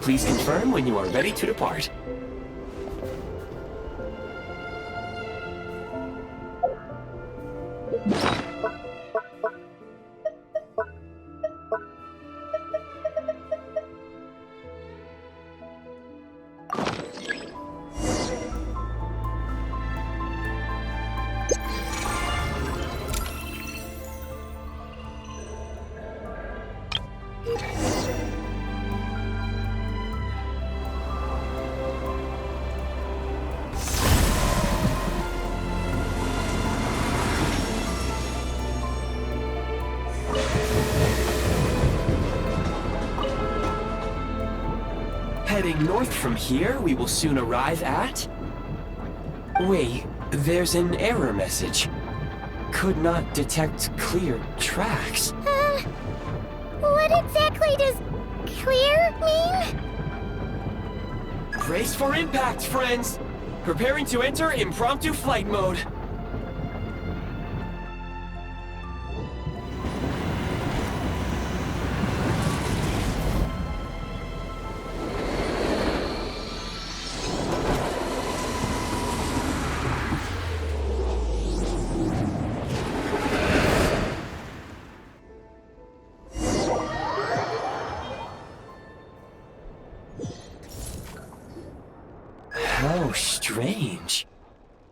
Please confirm when you are ready to depart. Heading north from here, we will soon arrive at... Wait, there's an error message. Could not detect clear tracks. What exactly does clear mean? Brace for impact, friends! Preparing to enter impromptu flight mode. How strange.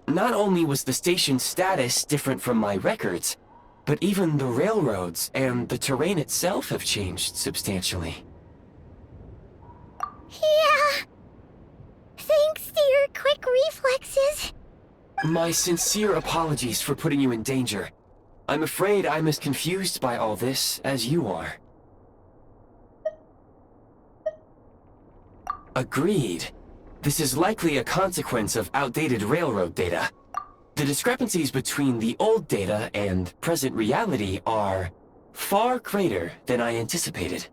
Not only was the station's status different from my records, but even the railroads and the terrain itself have changed substantially. Yeah. Thanks to your quick reflexes. My sincere apologies for putting you in danger. I'm afraid I'm as confused by all this as you are. Agreed. This is likely a consequence of outdated railroad data. The discrepancies between the old data and present reality are far greater than I anticipated.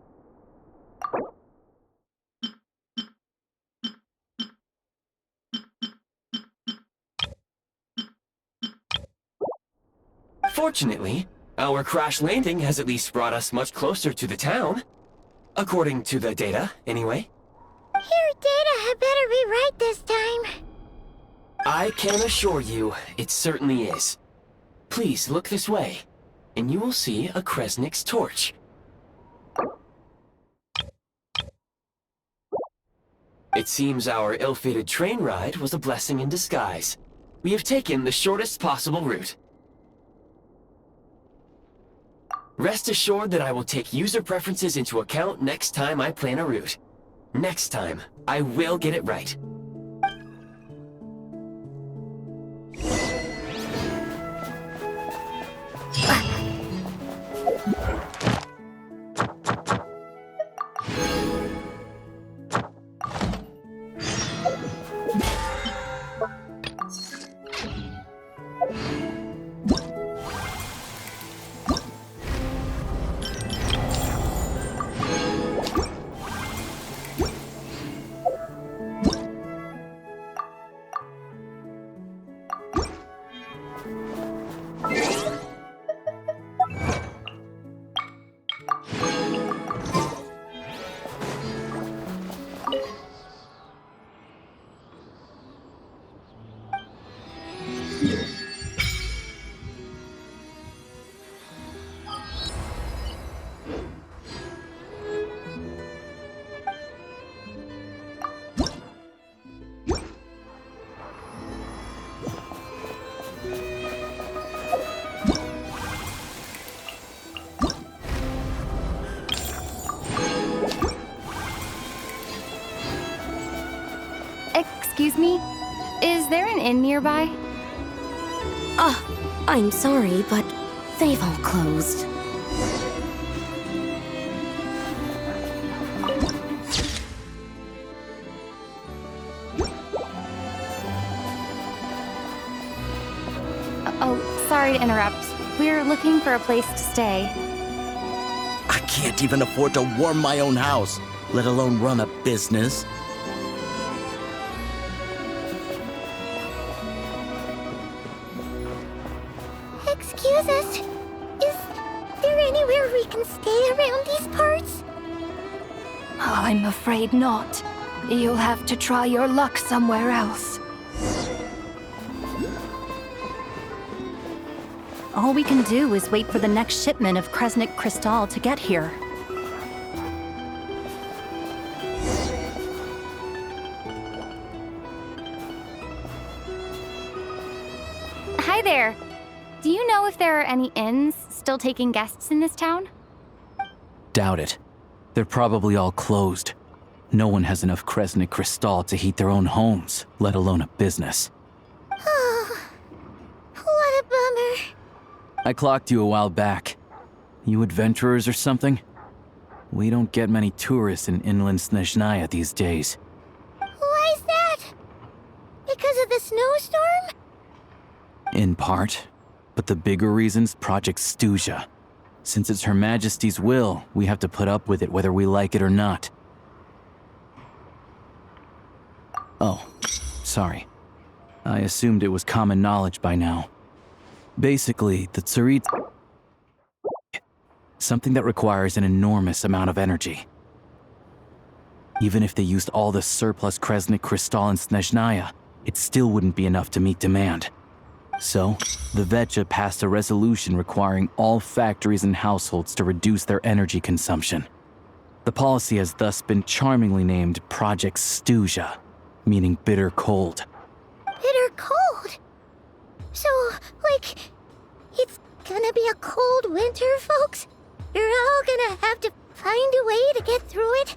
Fortunately, our crash landing has at least brought us much closer to the town. According to the data, anyway. Your data had better be right this time. I can assure you, it certainly is. Please look this way, and you will see a Kresnik's torch. It seems our ill-fated train ride was a blessing in disguise. We have taken the shortest possible route. Rest assured that I will take user preferences into account next time I plan a route. Next time, I will get it right. Excuse me? Is there an inn nearby? I'm sorry, but they've all closed. Oh, sorry to interrupt. We're looking for a place to stay. I can't even afford to warm my own house, let alone run a business. Excuse us. Is there anywhere we can stay around these parts? I'm afraid not. You'll have to try your luck somewhere else. All we can do is wait for the next shipment of Kresnik Crystal to get here. Hi there. Do you know if there are any inns still taking guests in this town? Doubt it. They're probably all closed. No one has enough Kresnik Crystal to heat their own homes, let alone a business. Oh, what a bummer. I clocked you a while back. You adventurers or something? We don't get many tourists in inland Snezhnaya these days. Why is that? Because of the snowstorm? In part. But the bigger reason's Project Stuzha. Since it's Her Majesty's will, we have to put up with it whether we like it or not. Oh, sorry. I assumed it was common knowledge by now. Basically, the Tsaritsa... something that requires an enormous amount of energy. Even if they used all the surplus Kresnik Crystal in Snezhnaya, it still wouldn't be enough to meet demand. So, the Vetcha passed a resolution requiring all factories and households to reduce their energy consumption. The policy has thus been charmingly named Project Stuzha, meaning bitter cold. Bitter cold? So, like, it's gonna be a cold winter, folks? You're all gonna have to find a way to get through it?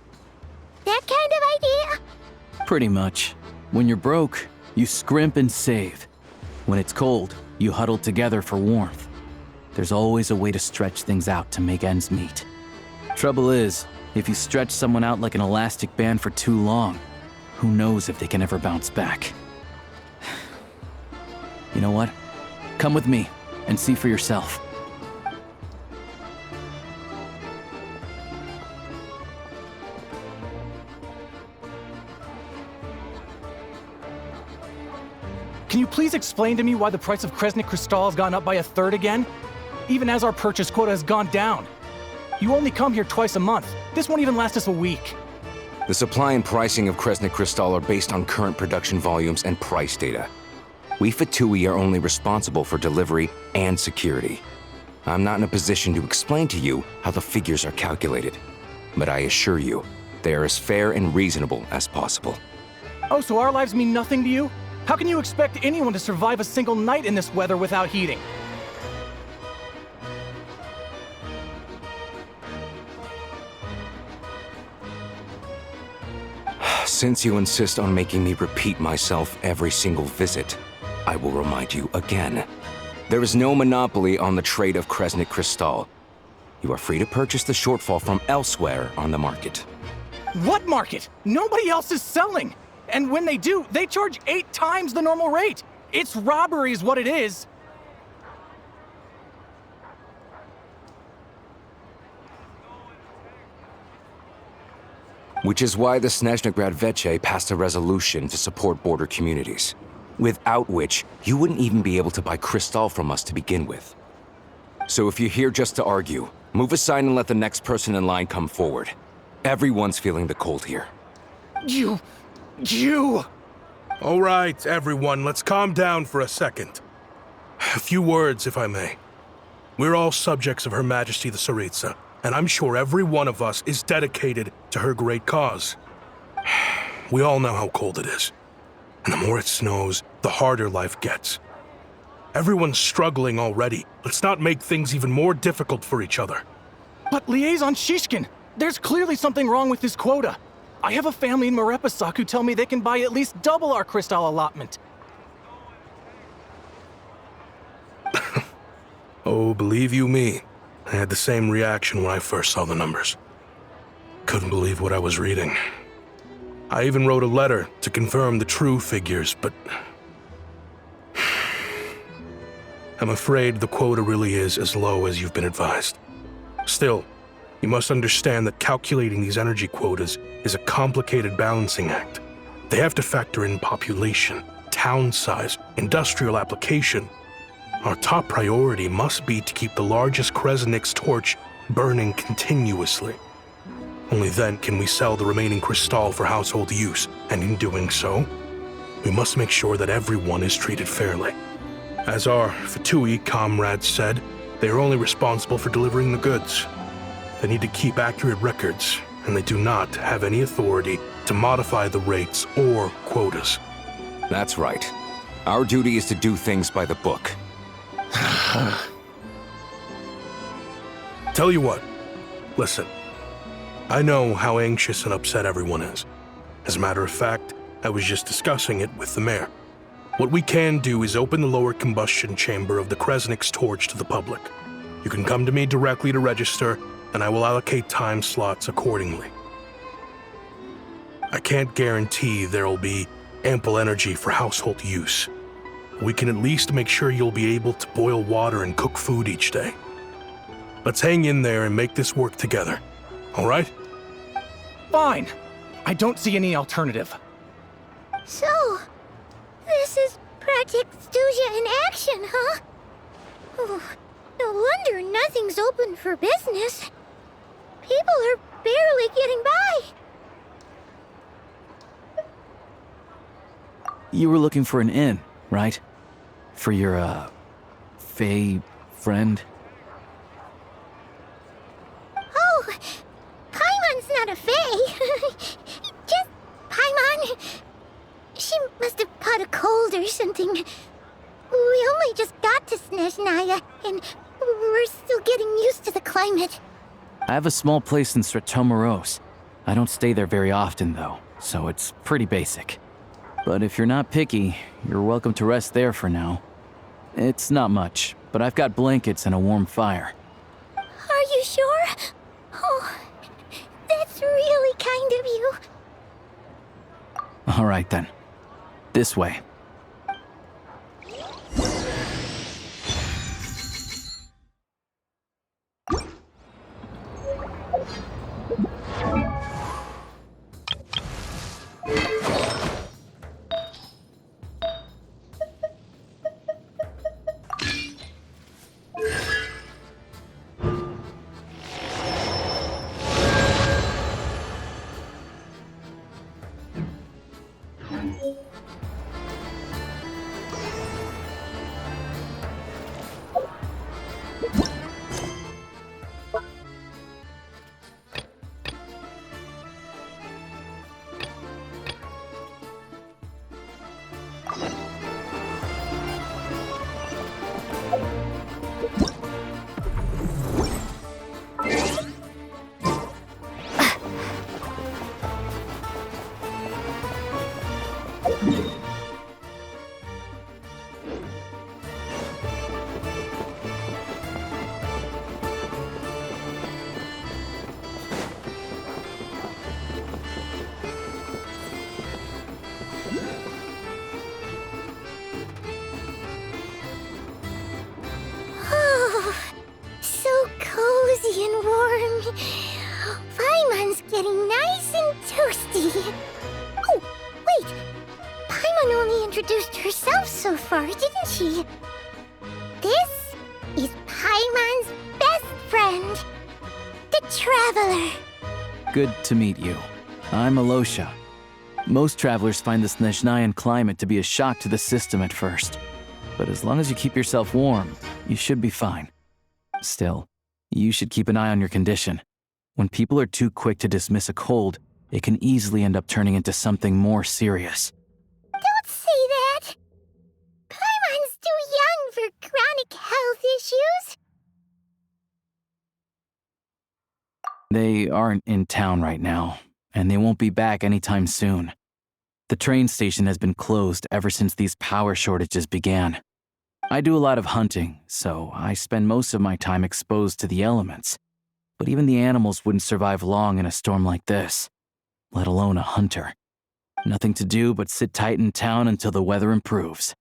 That kind of idea? Pretty much. When you're broke, you scrimp and save. When it's cold, you huddle together for warmth. There's always a way to stretch things out to make ends meet. Trouble is, if you stretch someone out like an elastic band for too long, who knows if they can ever bounce back. You know what? Come with me and see for yourself. Can you please explain to me why the price of Kresnik Crystal has gone up by 1/3 again? Even as our purchase quota has gone down. You only come here twice a month. This won't even last us a week. The supply and pricing of Kresnik Crystal are based on current production volumes and price data. We Fatui are only responsible for delivery and security. I'm not in a position to explain to you how the figures are calculated, but I assure you, they are as fair and reasonable as possible. Oh, so our lives mean nothing to you? How can you expect anyone to survive a single night in this weather without heating? Since you insist on making me repeat myself every single visit, I will remind you again. There is no monopoly on the trade of Kresnik Crystal. You are free to purchase the shortfall from elsewhere on the market. What market? Nobody else is selling! And when they do, they charge 8 times the normal rate! It's robbery is what it is! Which is why the Snezhnegrad Vetche passed a resolution to support border communities, without which you wouldn't even be able to buy Crystal from us to begin with. So if you're here just to argue, move aside and let the next person in line come forward. Everyone's feeling the cold here. You... All right, everyone, let's calm down for a second. A few words, if I may. We're all subjects of Her Majesty the Tsaritsa, and I'm sure every one of us is dedicated to her great cause. We all know how cold it is. And the more it snows, the harder life gets. Everyone's struggling already. Let's not make things even more difficult for each other. But Liaison Shishkin, there's clearly something wrong with this quota. I have a family in Marepasak who tell me they can buy at least double our Crystal allotment. Oh, believe you me, I had the same reaction when I first saw the numbers. Couldn't believe what I was reading. I even wrote a letter to confirm the true figures, but... I'm afraid the quota really is as low as you've been advised. Still, you must understand that calculating these energy quotas is a complicated balancing act. They have to factor in population, town size, industrial application. Our top priority must be to keep the largest Kresnik's torch burning continuously. Only then can we sell the remaining crystal for household use, and in doing so, we must make sure that everyone is treated fairly. As our Fatui comrades said, they are only responsible for delivering the goods. They need to keep accurate records, and they do not have any authority to modify the rates or quotas. That's right. Our duty is to do things by the book. Tell you what, listen. I know how anxious and upset everyone is. As a matter of fact, I was just discussing it with the mayor. What we can do is open the lower combustion chamber of the Kresnik's torch to the public. You can come to me directly to register, and I will allocate time slots accordingly. I can't guarantee there will be ample energy for household use. We can at least make sure you'll be able to boil water and cook food each day. Let's hang in there and make this work together. All right? Fine. I don't see any alternative. So, this is Project Studia in action, huh? Oh, no wonder nothing's open for business. People are barely getting by. You were looking for an inn, right? For your, Fae friend? Oh, Paimon's not a fae. Just Paimon. She must have caught a cold or something. We only just got to Snezhnaya, and we're still getting used to the climate. I have a small place in Stratomaros. I don't stay there very often, though, so it's pretty basic. But if you're not picky, you're welcome to rest there for now. It's not much, but I've got blankets and a warm fire. Are you sure? Oh, that's really kind of you. All right, then. This way. Oh, so cozy and warm. Paimon's getting nice and toasty. Oh, wait. Paimon only introduced herself so far, didn't she? This is Paimon's best friend, the Traveler. Good to meet you. I'm Alosha. Most travelers find the Snezhnayan climate to be a shock to the system at first. But as long as you keep yourself warm, you should be fine. Still, you should keep an eye on your condition. When people are too quick to dismiss a cold, it can easily end up turning into something more serious. Don't say that. Paimon's too young for chronic health issues. They aren't in town right now, and they won't be back anytime soon. The train station has been closed ever since these power shortages began. I do a lot of hunting, so I spend most of my time exposed to the elements. But even the animals wouldn't survive long in a storm like this, let alone a hunter. Nothing to do but sit tight in town until the weather improves.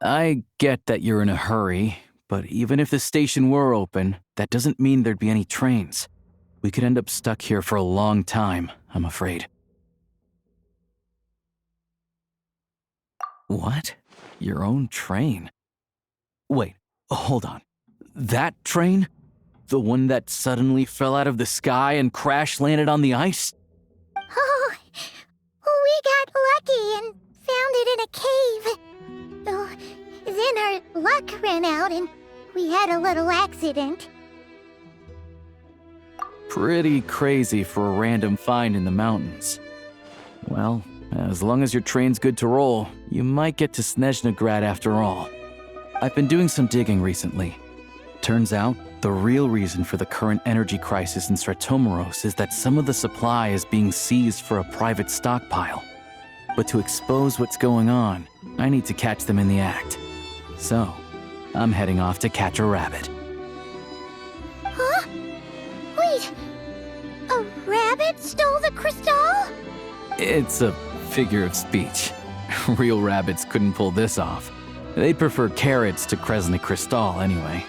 I get that you're in a hurry, but even if the station were open, that doesn't mean there'd be any trains. We could end up stuck here for a long time, I'm afraid. What? Your own train? Wait, hold on. That train? The one that suddenly fell out of the sky and crash landed on the ice? Oh, we got lucky and found it in a cave. Oh, then our luck ran out and we had a little accident. Pretty crazy for a random find in the mountains. Well, as long as your train's good to roll, you might get to Snezhnegrad after all. I've been doing some digging recently. Turns out, the real reason for the current energy crisis in Stratomeros is that some of the supply is being seized for a private stockpile. But to expose what's going on, I need to catch them in the act. So, I'm heading off to catch a rabbit. Huh? Wait, a rabbit stole the crystal? It's a figure of speech. Real rabbits couldn't pull this off. They prefer carrots to Kresnik Crystal anyway.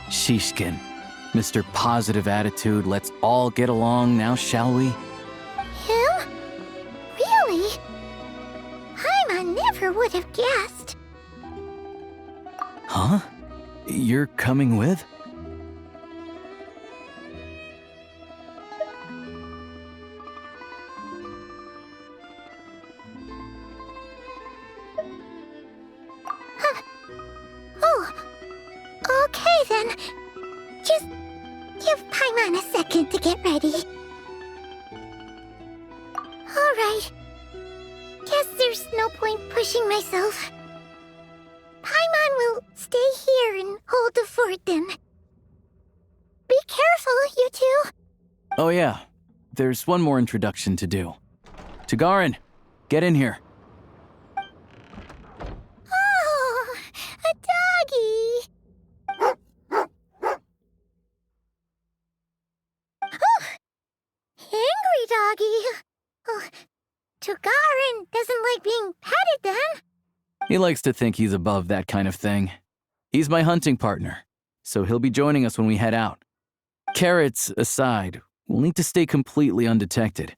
Shishkin, Mr. Positive Attitude, let's all get along now, shall we? Him? Really? I never would have guessed. Huh? You're coming with? Oh, okay then. Just give Paimon a second to get ready. Alright. Guess there's no point pushing myself. Paimon will stay here and hold the fort then. Be careful, you two. Oh yeah, there's one more introduction to do. Tagarin, get in here. Oh, a doggy. Oh, angry doggy. Oh, Tagarin doesn't like being petted then. He likes to think he's above that kind of thing. He's my hunting partner, so he'll be joining us when we head out. Carrots aside, we'll need to stay completely undetected.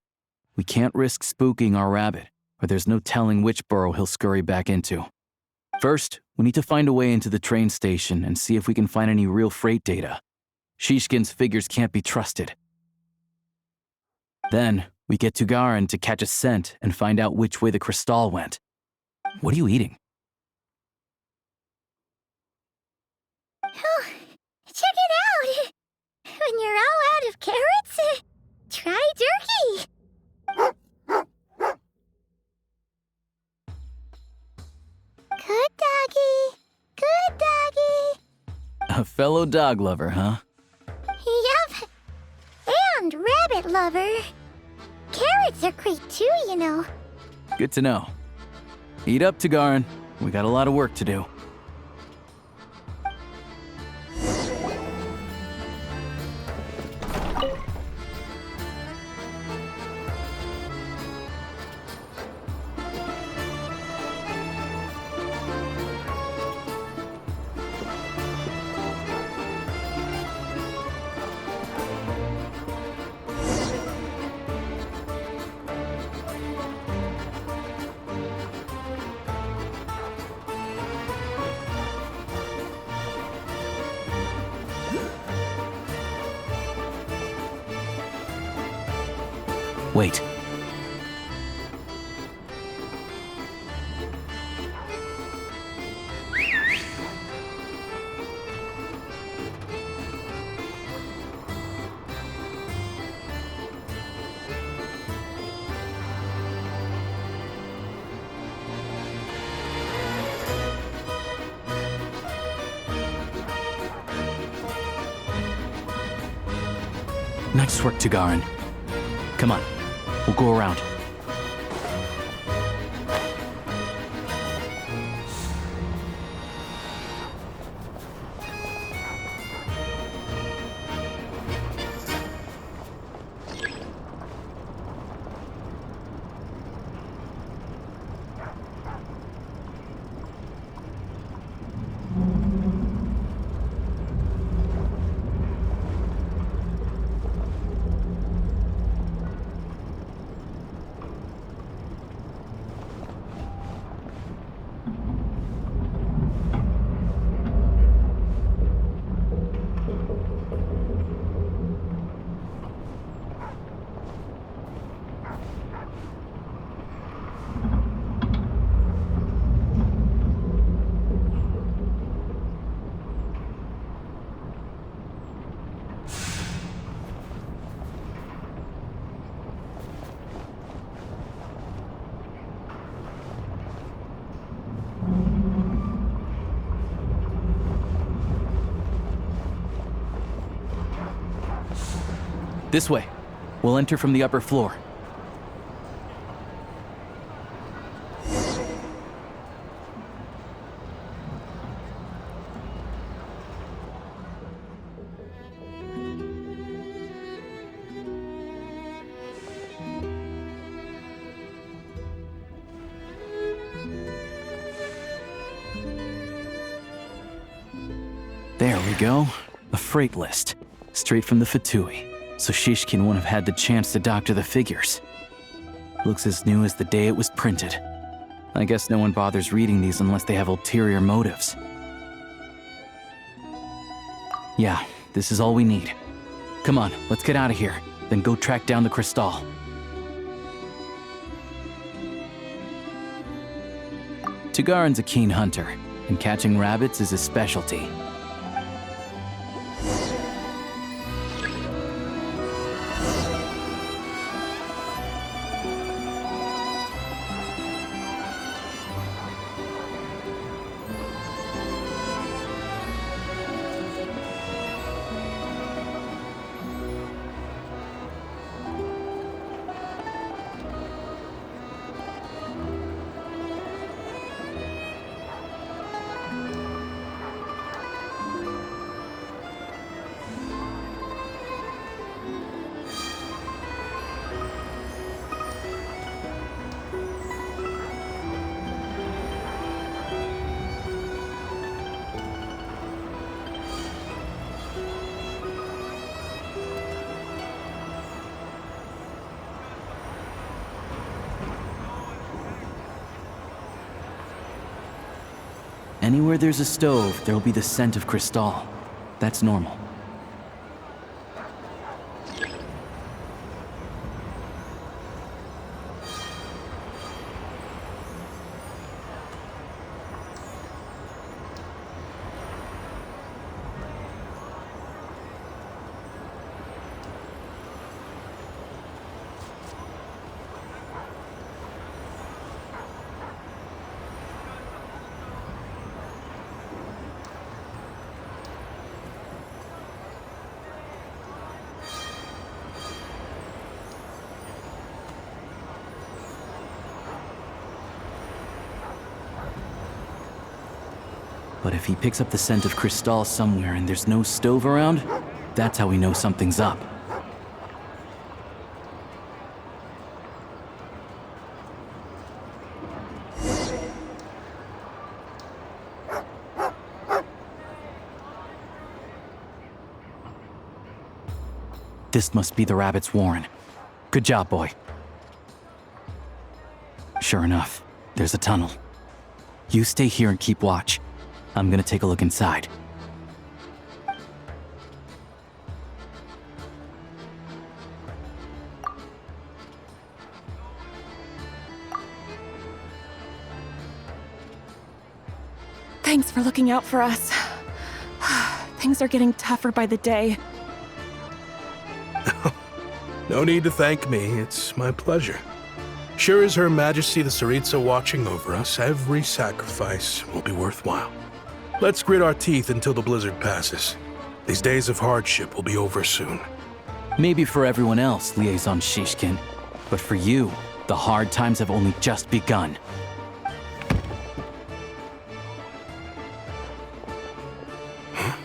We can't risk spooking our rabbit, or there's no telling which burrow he'll scurry back into. First, we need to find a way into the train station and see if we can find any real freight data. Shishkin's figures can't be trusted. Then, we get Tagarin to catch a scent and find out which way the crystal went. What are you eating? Oh, check it out. When you're all out of carrots, try jerky. Good doggy. Good doggy. A fellow dog lover, huh? Yep. And rabbit lover. Carrots are great too, you know. Good to know. Eat up, Tagarin. We got a lot of work to do. Wait. Nice work, Tagarin. Come on. We'll go around. This way. We'll enter from the upper floor. There we go. A freight list. Straight from the Fatui. So Shishkin won't have had the chance to doctor the figures. Looks as new as the day it was printed. I guess no one bothers reading these unless they have ulterior motives. Yeah, this is all we need. Come on, let's get out of here. Then go track down the Crystal. Tugarin's a keen hunter, and catching rabbits is his specialty. Anywhere there's a stove, there'll be the scent of Crystal. That's normal. But if he picks up the scent of Crystal somewhere and there's no stove around, that's how we know something's up. This must be the rabbit's warren. Good job, boy. Sure enough, there's a tunnel. You stay here and keep watch. I'm gonna take a look inside. Thanks for looking out for us. Things are getting tougher by the day. No need to thank me. It's my pleasure. Sure as Her Majesty the Tsaritsa watching over us, every sacrifice will be worthwhile. Let's grit our teeth until the blizzard passes. These days of hardship will be over soon. Maybe for everyone else, Liaison Shishkin, but for you, the hard times have only just begun. Huh?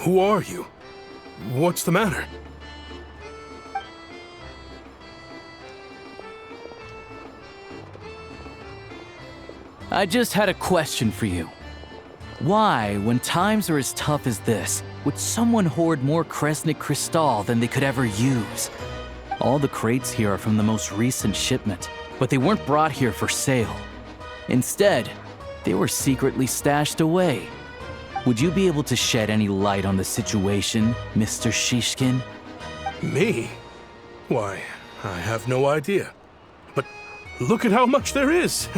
Who are you? What's the matter? I just had a question for you. Why, when times are as tough as this, would someone hoard more Kresnik Crystal than they could ever use? All the crates here are from the most recent shipment, but they weren't brought here for sale. Instead, they were secretly stashed away. Would you be able to shed any light on the situation, Mr. Shishkin? Me? Why, I have no idea. But look at how much there is.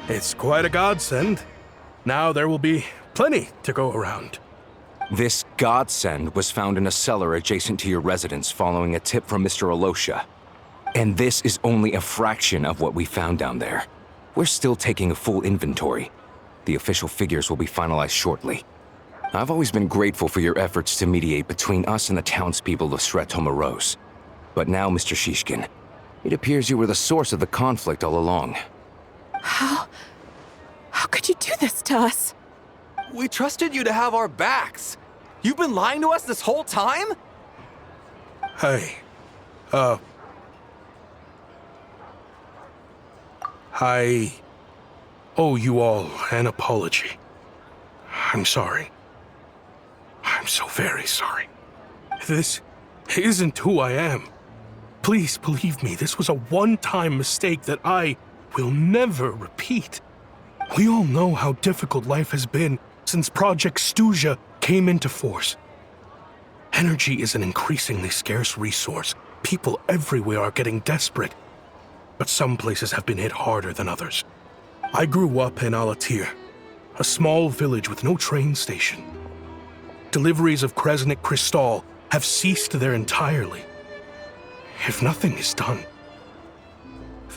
It's quite a godsend. Now there will be plenty to go around. This godsend was found in a cellar adjacent to your residence following a tip from Mr. Alosha. And this is only a fraction of what we found down there. We're still taking a full inventory. The official figures will be finalized shortly. I've always been grateful for your efforts to mediate between us and the townspeople of Sretomaros. But now, Mr. Shishkin, it appears you were the source of the conflict all along. How could you do this to us? We trusted you to have our backs. You've been lying to us this whole time? Hey, I owe you all an apology. I'm sorry. I'm so very sorry. This isn't who I am. Please believe me, this was a one-time mistake that I will never repeat. We all know how difficult life has been since Project Stuja came into force. Energy is an increasingly scarce resource. People everywhere are getting desperate. But some places have been hit harder than others. I grew up in Alatir, a small village with no train station. Deliveries of Kresnik Crystal have ceased there entirely. If nothing is done,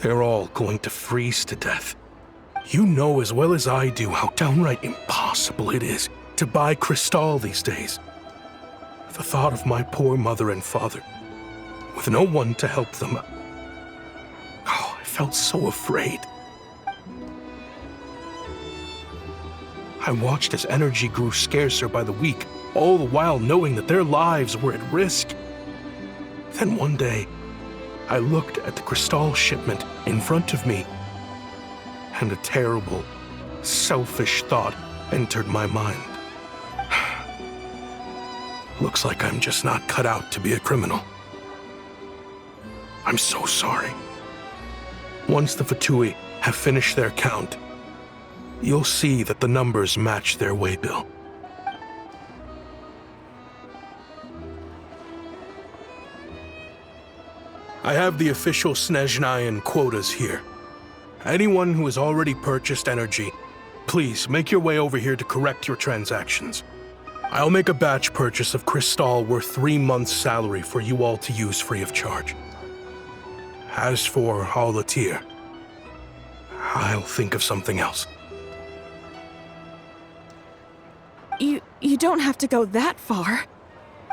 they're all going to freeze to death. You know as well as I do how downright impossible it is to buy Crystal these days. The thought of my poor mother and father, with no one to help them, I felt so afraid. I watched as energy grew scarcer by the week, all the while knowing that their lives were at risk. Then one day, I looked at the Crystal shipment in front of me, and a terrible, selfish thought entered my mind. Looks like I'm just not cut out to be a criminal. I'm so sorry. Once the Fatui have finished their count, you'll see that the numbers match their waybill. I have the official Snezhnayan quotas here. Anyone who has already purchased energy, please make your way over here to correct your transactions. I'll make a batch purchase of Crystal worth 3 months' salary for you all to use free of charge. As for Alatir, I'll think of something else. You don't have to go that far.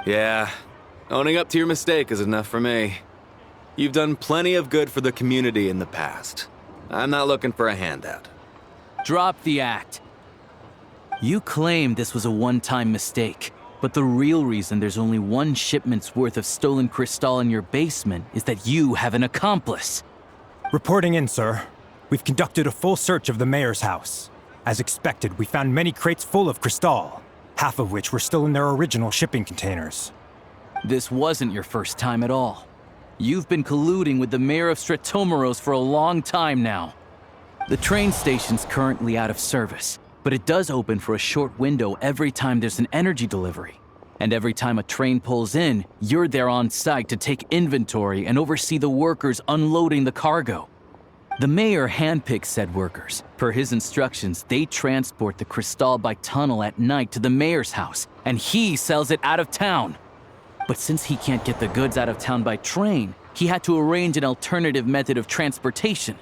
Yeah, owning up to your mistake is enough for me. You've done plenty of good for the community in the past. I'm not looking for a handout. Drop the act. You claim this was a one-time mistake, but the real reason there's only one shipment's worth of stolen Crystal in your basement is that you have an accomplice. Reporting in, sir. We've conducted a full search of the mayor's house. As expected, we found many crates full of Crystal, half of which were still in their original shipping containers. This wasn't your first time at all. You've been colluding with the mayor of Stratomeros for a long time now. The train station's currently out of service, but it does open for a short window every time there's an energy delivery. And every time a train pulls in, you're there on site to take inventory and oversee the workers unloading the cargo. The mayor handpicks said workers. Per his instructions, they transport the Crystal by tunnel at night to the mayor's house, and he sells it out of town. But since he can't get the goods out of town by train, he had to arrange an alternative method of transportation.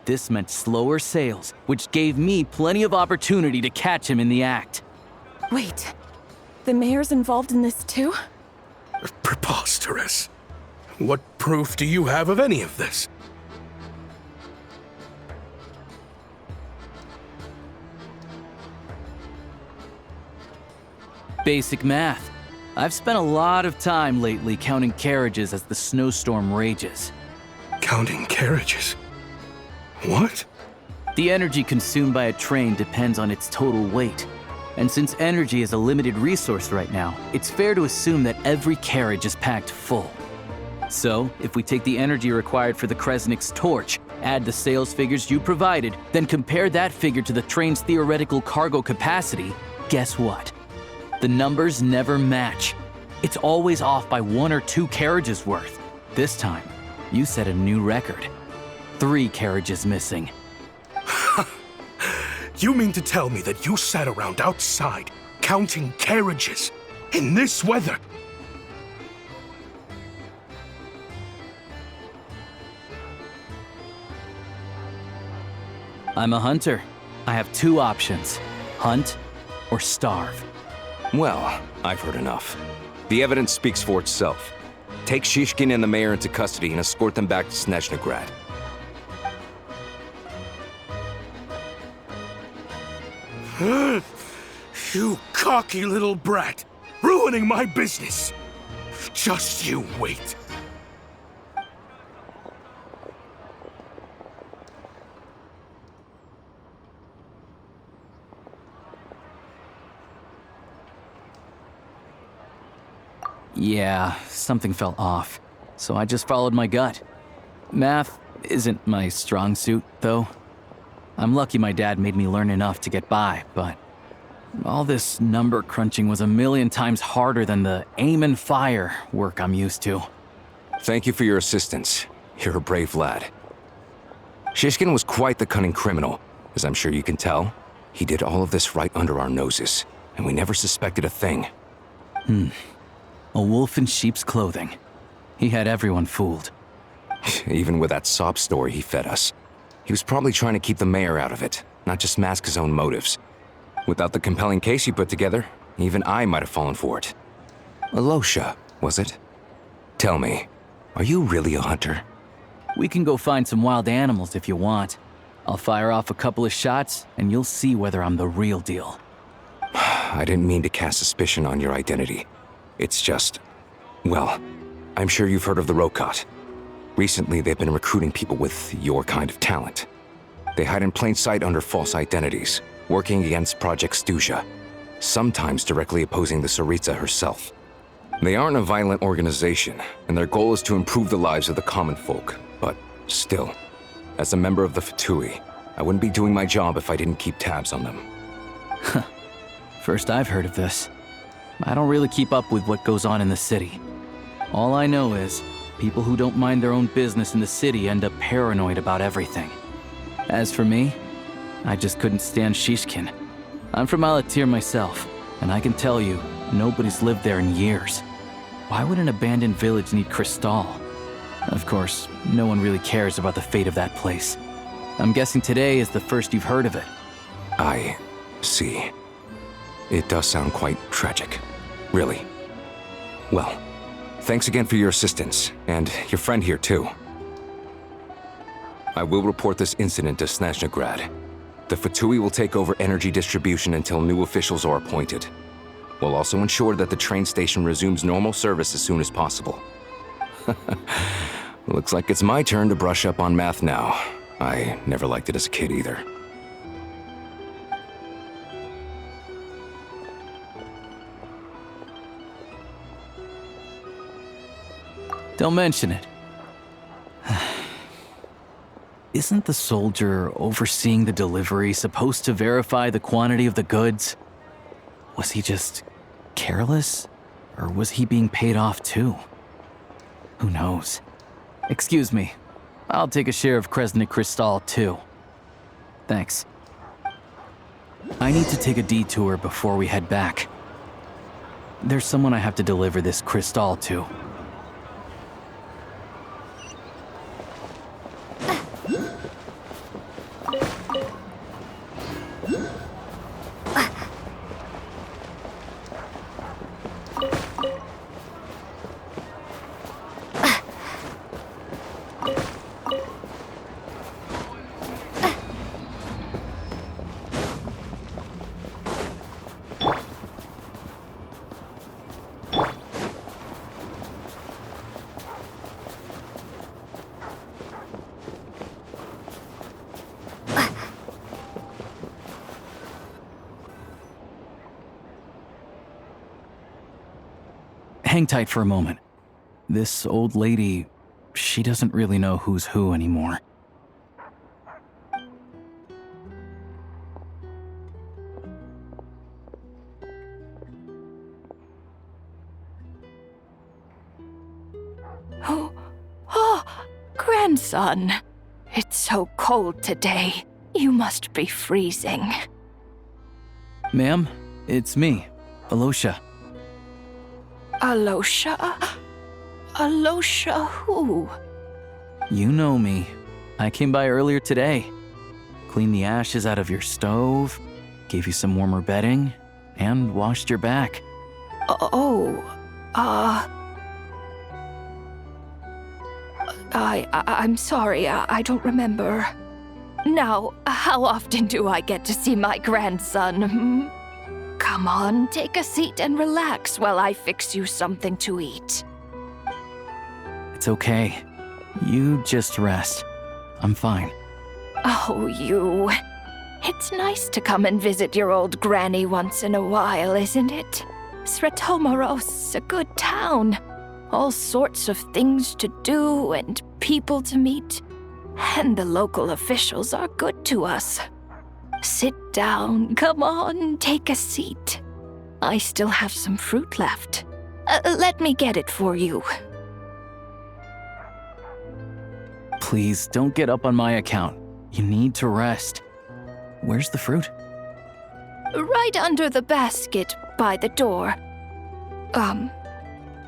This meant slower sales, which gave me plenty of opportunity to catch him in the act. Wait, the mayor's involved in this too? Preposterous. What proof do you have of any of this? Basic math. I've spent a lot of time lately counting carriages as the snowstorm rages. Counting carriages? What? The energy consumed by a train depends on its total weight. And since energy is a limited resource right now, it's fair to assume that every carriage is packed full. So, if we take the energy required for the Kresnik's torch, add the sales figures you provided, then compare that figure to the train's theoretical cargo capacity, guess what? The numbers never match. It's always off by 1 or 2 carriages worth. This time, you set a new record. 3 carriages missing. You mean to tell me that you sat around outside, counting carriages, in this weather? I'm a hunter. I have 2 options: hunt or starve. Well, I've heard enough. The evidence speaks for itself. Take Shishkin and the mayor into custody and escort them back to Snezhnograd. You cocky little brat! Ruining my business! Just you wait. Yeah, something felt off, so I just followed my gut. Math isn't my strong suit, though. I'm lucky my dad made me learn enough to get by, but all this number crunching was a million times harder than the aim and fire work I'm used to. Thank you for your assistance. You're a brave lad. Shishkin was quite the cunning criminal, as I'm sure you can tell. He did all of this right under our noses, and we never suspected a thing. A wolf in sheep's clothing. He had everyone fooled. Even with that sob story he fed us. He was probably trying to keep the mayor out of it, not just mask his own motives. Without the compelling case you put together, even I might have fallen for it. Alosha, was it? Tell me, are you really a hunter? We can go find some wild animals if you want. I'll fire off a couple of shots, and you'll see whether I'm the real deal. I didn't mean to cast suspicion on your identity. It's just... well, I'm sure you've heard of the Rokot. Recently, they've been recruiting people with your kind of talent. They hide in plain sight under false identities, working against Project Stuja, sometimes directly opposing the Tsaritsa herself. They aren't a violent organization, and their goal is to improve the lives of the common folk, but still, as a member of the Fatui, I wouldn't be doing my job if I didn't keep tabs on them. First I've heard of this. I don't really keep up with what goes on in the city. All I know is, people who don't mind their own business in the city end up paranoid about everything. As for me, I just couldn't stand Shishkin. I'm from Alatir myself, and I can tell you, nobody's lived there in years. Why would an abandoned village need Crystal? Of course, no one really cares about the fate of that place. I'm guessing today is the first you've heard of it. I see. It does sound quite tragic. Really. Well, thanks again for your assistance, and your friend here too. I will report this incident to Snezhnograd. The Fatui will take over energy distribution until new officials are appointed. We'll also ensure that the train station resumes normal service as soon as possible. Looks like it's my turn to brush up on math now. I never liked it as a kid either. Don't mention it. Isn't the soldier overseeing the delivery supposed to verify the quantity of the goods? Was he just careless? Or was he being paid off too? Who knows? Excuse me. I'll take a share of Kresnik Crystal too. Thanks. I need to take a detour before we head back. There's someone I have to deliver this crystal to. Hang tight for a moment. This old lady, she doesn't really know who's who anymore. Oh, grandson. It's so cold today. You must be freezing. Ma'am, it's me, Alosha. Alosha? Alosha who? You know me. I came by earlier today. Cleaned the ashes out of your stove, gave you some warmer bedding, and washed your back. I'm sorry, I don't remember. Now, how often do I get to see my grandson? Come on, take a seat and relax while I fix you something to eat. It's okay. You just rest. I'm fine. Oh, you. It's nice to come and visit your old granny once in a while, isn't it? Sratomaros, a good town. All sorts of things to do and people to meet. And the local officials are good to us. Sit down, come on, take a seat. I still have some fruit left. Let me get it for you. Please, don't get up on my account. You need to rest. Where's the fruit? Right under the basket by the door.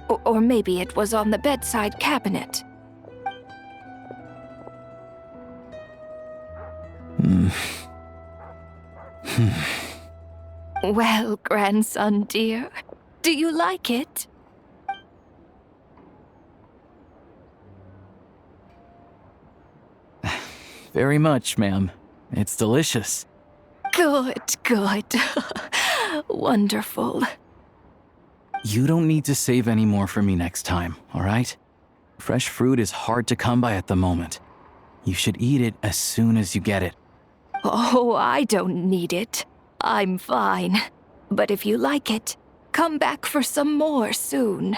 Or maybe it was on the bedside cabinet. Well, grandson dear, do you like it? Very much, ma'am. It's delicious. Good, good. Wonderful. You don't need to save any more for me next time, all right? Fresh fruit is hard to come by at the moment. You should eat it as soon as you get it. Oh, I don't need it. I'm fine. But if you like it, come back for some more soon.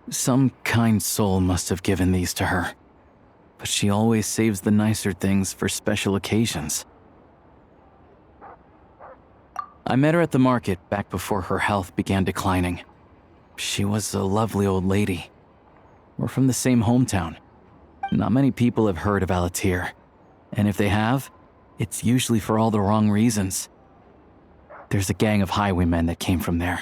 Some kind soul must have given these to her. But she always saves the nicer things for special occasions. I met her at the market back before her health began declining. She was a lovely old lady. We're from the same hometown. Not many people have heard of Alatir. And if they have, it's usually for all the wrong reasons. There's a gang of highwaymen that came from there.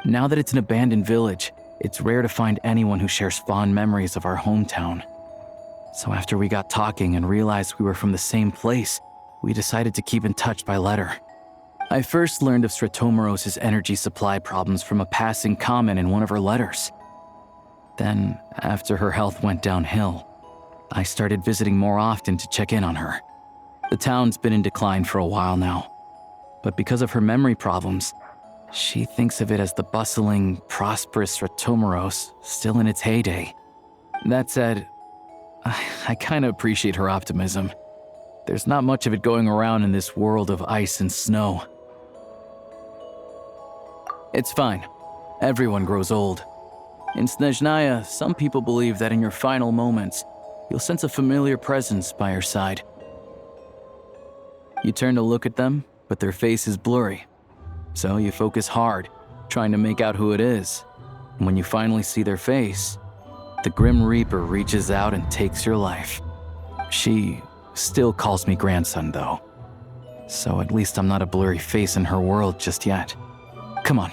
Now that it's an abandoned village, it's rare to find anyone who shares fond memories of our hometown. So after we got talking and realized we were from the same place, we decided to keep in touch by letter. I first learned of Sratomaros' energy supply problems from a passing comment in one of her letters. Then, after her health went downhill, I started visiting more often to check in on her. The town's been in decline for a while now, but because of her memory problems, she thinks of it as the bustling, prosperous Sratomaros still in its heyday. That said, I kinda appreciate her optimism. There's not much of it going around in this world of ice and snow. It's fine. Everyone grows old. In Snezhnaya, some people believe that in your final moments, you'll sense a familiar presence by your side. You turn to look at them, but their face is blurry. So you focus hard, trying to make out who it is. And when you finally see their face, the Grim Reaper reaches out and takes your life. She still calls me grandson, though. So at least I'm not a blurry face in her world just yet. Come on,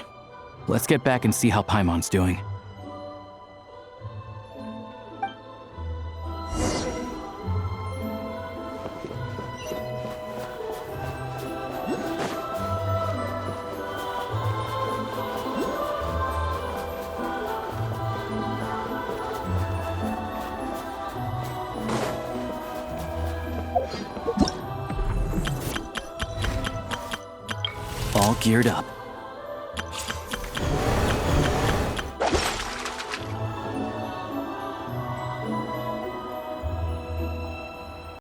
let's get back and see how Paimon's doing. All geared up.